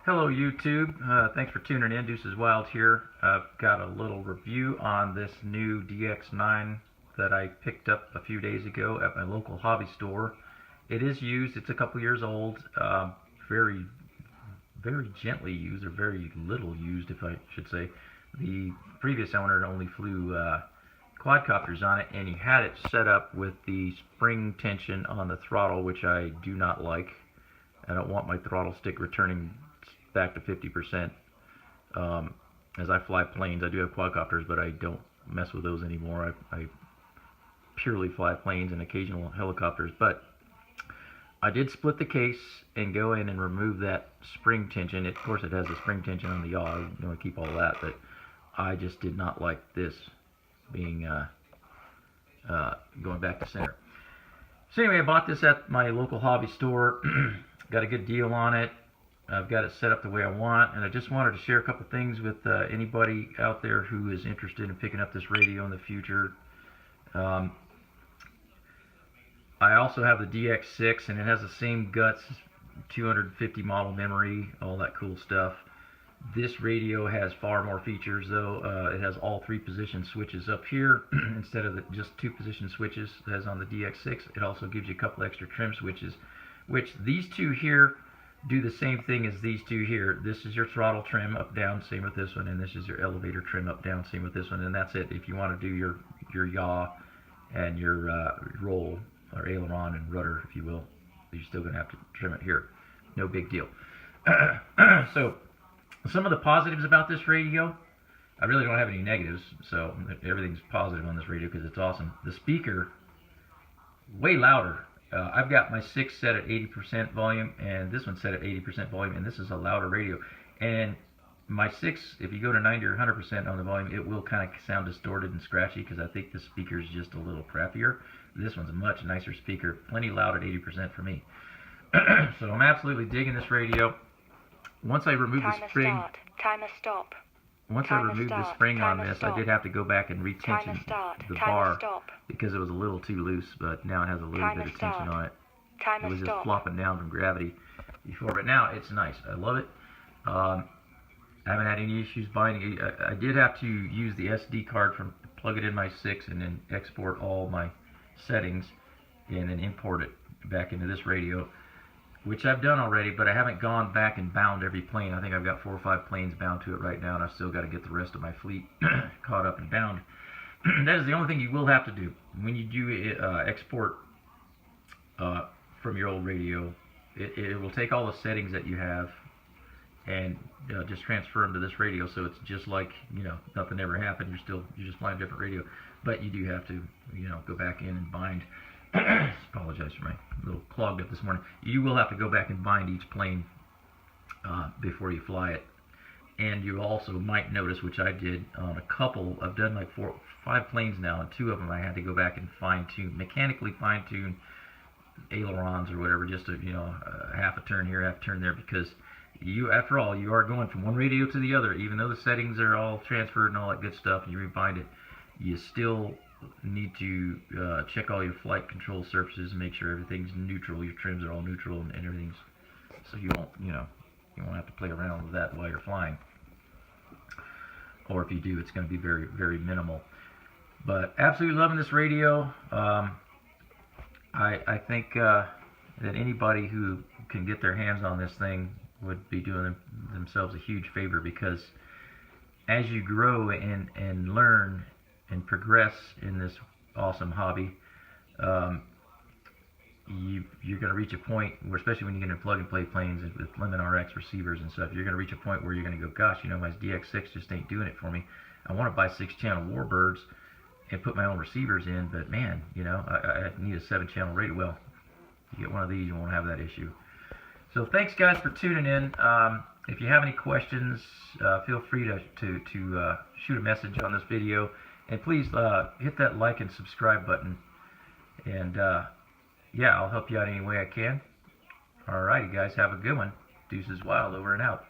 Hello YouTube, thanks for tuning in. Deuces Wild here. I've got a little review on this new DX9 that I picked up a few days ago at my local hobby store. It is used, it's a couple years old, very gently used, or very little used if I should say. The previous owner only flew quadcopters on it, and he had it set up with the spring tension on the throttle, which I do not like. I don't want my throttle stick returning back to 50%. As I fly planes, I do have quadcopters, but I don't mess with those anymore. I purely fly planes and occasional helicopters. But I did split the case and go in and remove that spring tension. Of course, it has a spring tension on the yaw. You want to keep all that, but I just did not like this being going back to center. So anyway, I bought this at my local hobby store. Got a good deal on it. I've got it set up the way I want, and I just wanted to share a couple things with anybody out there who is interested in picking up this radio in the future. I also have the DX6, and it has the same guts, 250 model memory, all that cool stuff. This radio has far more features, though. It has all 3 position switches up here instead of just 2 position switches as on the DX6. It also gives you a couple extra trim switches, which these 2 here do the same thing as these 2 here. This is your throttle trim up down, same with this one, and this is your elevator trim up down, same with this one, and that's it. If you want to do your yaw and your roll, or aileron and rudder, if you will, you're still going to have to trim it here. No big deal. So some of the positives about this radio, I really don't have any negatives, so everything's positive on this radio because it's awesome. The speaker, way louder. I've got my 6 set at 80% volume, and this one's set at 80% volume, and this is a louder radio. And my 6, if you go to 90 or 100% on the volume, it will kind of sound distorted and scratchy because I think the speaker is just a little crappier. This one's a much nicer speaker, plenty loud at 80% for me. So I'm absolutely digging this radio. Once I remove the spring, once I removed the spring on this, I did have to go back and retension the bar because it was a little too loose, but now it has a little bit of tension on it. It was just flopping down from gravity before, but now it's nice. I love it. I haven't had any issues binding it. I did have to use the SD card, plug it in my 6 and then export all my settings and then import it back into this radio, which I've done already, but I haven't gone back and bound every plane. I think I've got 4 or 5 planes bound to it right now, and I've still got to get the rest of my fleet caught up and bound. That is the only thing you will have to do when you do export from your old radio. It will take all the settings that you have and just transfer them to this radio, so it's just like, you know, nothing ever happened. You're just flying a different radio, but you do have to, you know, go back in and bind. Apologize for my little clogged up this morning. You will have to go back and bind each plane before you fly it. And you also might notice, which I did on a couple, I've done like 4 or 5 planes now, and 2 of them I had to go back and mechanically fine tune ailerons or whatever, just to, you know, half a turn here, half a turn there, because you, after all, you are going from one radio to the other. Even though the settings are all transferred and all that good stuff, and you rebind it, you still need to check all your flight control surfaces and make sure everything's neutral. Your trims are all neutral and everything's, so you won't, you know, you won't have to play around with that while you're flying. Or if you do, it's going to be very, very minimal. But absolutely loving this radio. I think that anybody who can get their hands on this thing would be doing themselves a huge favor, because as you grow and learn and progress in this awesome hobby, you're going to reach a point where, especially when you get into plug-and-play planes with Lemon RX receivers and stuff, you're going to reach a point where you're going to go, gosh, you know, my DX6 just ain't doing it for me. I want to buy 6-channel Warbirds and put my own receivers in, but man, you know, I need a 7-channel radio. Well, you get one of these, you won't have that issue. So thanks, guys, for tuning in. If you have any questions, feel free to shoot a message on this video. And please hit that like and subscribe button. And yeah, I'll help you out any way I can. Alrighty, guys, have a good one. Deuces Wild, over and out.